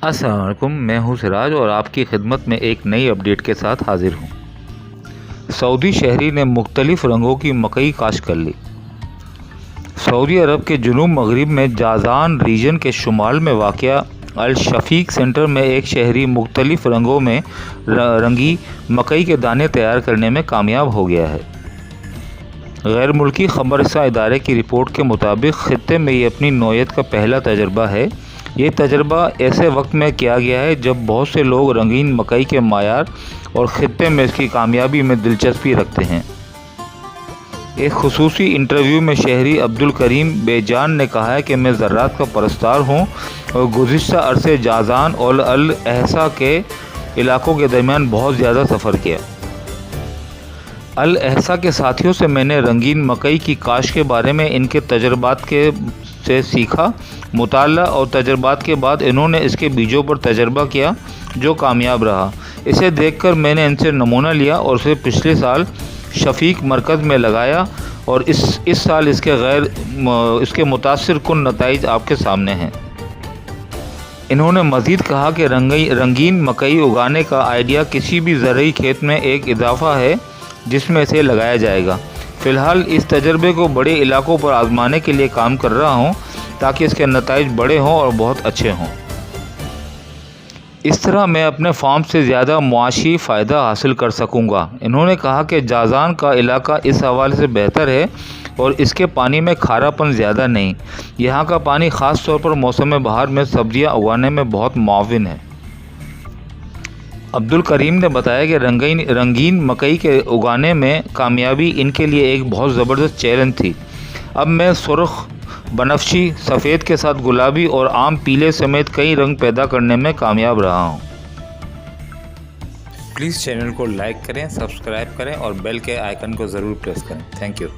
السلام علیکم، میں ہوں سراج اور آپ کی خدمت میں ایک نئی اپڈیٹ کے ساتھ حاضر ہوں۔ سعودی شہری نے مختلف رنگوں کی مکئی کاشت کر لی۔ سعودی عرب کے جنوب مغرب میں جازان ریجن کے شمال میں واقع الشفیق سینٹر میں ایک شہری مختلف رنگوں میں رنگی مکئی کے دانے تیار کرنے میں کامیاب ہو گیا ہے۔ غیر ملکی خبر رساں ادارے کی رپورٹ کے مطابق خطے میں یہ اپنی نوعیت کا پہلا تجربہ ہے۔ یہ تجربہ ایسے وقت میں کیا گیا ہے جب بہت سے لوگ رنگین مکئی کے معیار اور خطے میں اس کی کامیابی میں دلچسپی رکھتے ہیں۔ ایک خصوصی انٹرویو میں شہری عبدالکریم بے جان نے کہا ہے کہ میں زراعت کا پرستار ہوں اور گزشتہ عرصے جازان اور الاحسا کے علاقوں کے درمیان بہت زیادہ سفر کیا۔ الاحسا کے ساتھیوں سے میں نے رنگین مکئی کی کاشت کے بارے میں ان کے تجربات سے سیکھا۔ مطالعہ اور تجربات کے بعد انہوں نے اس کے بیجوں پر تجربہ کیا جو کامیاب رہا۔ اسے دیکھ کر میں نے ان سے نمونہ لیا اور اسے پچھلے سال شفیق مرکز میں لگایا اور اس سال اس کے متاثر کن نتائج آپ کے سامنے ہیں۔ انہوں نے مزید کہا کہ رنگین مکئی اگانے کا آئیڈیا کسی بھی زرعی کھیت میں ایک اضافہ ہے جس میں اسے لگایا جائے گا۔ فی الحال اس تجربے کو بڑے علاقوں پر آزمانے کے لیے کام کر رہا ہوں تاکہ اس کے نتائج بڑے ہوں اور بہت اچھے ہوں۔ اس طرح میں اپنے فارم سے زیادہ معاشی فائدہ حاصل کر سکوں گا۔ انہوں نے کہا کہ جازان کا علاقہ اس حوالے سے بہتر ہے اور اس کے پانی میں کھارا پن زیادہ نہیں۔ یہاں کا پانی خاص طور پر موسم بہار میں سبزیاں اگانے میں بہت معاون ہے۔ عبدالکریم نے بتایا کہ رنگین مکئی کے اگانے میں کامیابی ان کے لیے ایک بہت زبردست چیلنج تھی۔ اب میں سرخ، بنفشی، سفید کے ساتھ گلابی اور عام پیلے سمیت کئی رنگ پیدا کرنے میں کامیاب رہا ہوں۔ پلیز چینل کو لائک کریں، سبسکرائب کریں اور بیل کے آئیکن کو ضرور پریس کریں۔ Thank you.